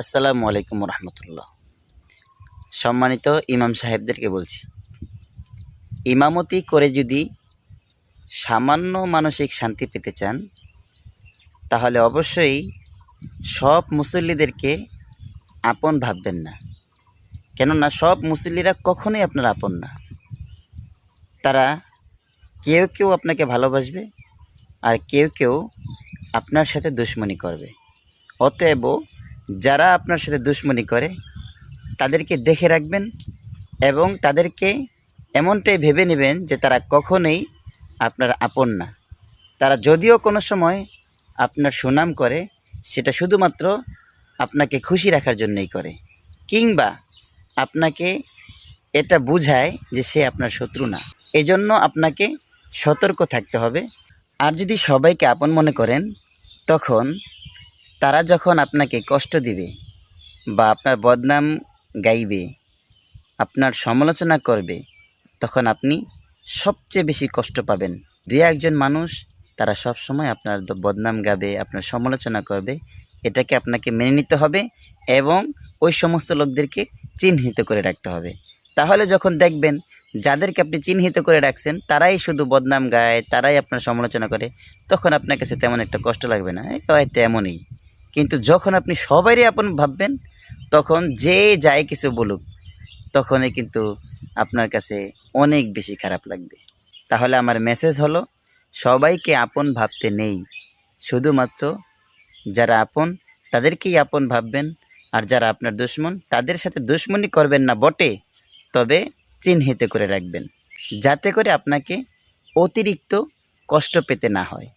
আসসালামু আলাইকুম রহমতুল্লাহ। সম্মানিত ইমাম সাহেবদেরকে বলছি, ইমামতি করে যদি সামান্য মানসিক শান্তি পেতে চান, তাহলে অবশ্যই সব মুসল্লিদেরকে আপন ভাববেন না। কেননা সব মুসল্লিরা কখনোই আপনার আপন না। তারা কেউ কেউ আপনাকে ভালোবাসবে, আর কেউ কেউ আপনার সাথে দুশমনি করবে। অতএব যারা আপনার সাথে দুশমনি করে তাদেরকে দেখে রাখবেন এবং তাদেরকে এমনটাই ভেবে নেবেন যে তারা কখনোই আপনার আপন না। তারা যদিও কোনো সময় আপনার সুনাম করে, সেটা শুধুমাত্র আপনাকে খুশি রাখার জন্যই করে, কিংবা আপনাকে এটা বুঝায় যে সে আপনার শত্রু না। এজন্য আপনাকে সতর্ক থাকতে হবে। আর যদি সবাইকে আপন মনে করেন, তখন তারা যখন আপনাকে কষ্ট দিবে বা আপনার বদনাম গাইবে, আপনার সমালোচনা করবে, তখন আপনি সবচেয়ে বেশি কষ্ট পাবেন। দুই একজন মানুষ তারা সব সময় আপনার বদনাম গাবে, আপনার সমালোচনা করবে, এটাকে আপনাকে মেনে নিতে হবে এবং ওই সমস্ত লোকদেরকে চিহ্নিত করে রাখতে হবে। তাহলে যখন দেখবেন যাদেরকে আপনি চিহ্নিত করে রাখছেন তারাই শুধু বদনাম গায়, তারাই আপনার সমালোচনা করে, তখন আপনার কাছে তেমন একটা কষ্ট লাগবে না, হয়তো এমনই। কিন্তু যখন আপনি সবারই আপন ভাববেন, তখন যে যাই কিছু বলুক, তখনই কিন্তু আপনার কাছে অনেক বেশি খারাপ লাগবে। তাহলে আমার মেসেজ হলো, সবাইকে আপন ভাবতে নেই, শুধুমাত্র যারা আপন তাদেরকেই আপন ভাববেন। আর যারা আপনার দুশমন, তাদের সাথে দুশমনি করবেন না বটে, তবে চিহ্নিত করে রাখবেন, যাতে করে আপনাকে অতিরিক্ত কষ্ট পেতে না হয়।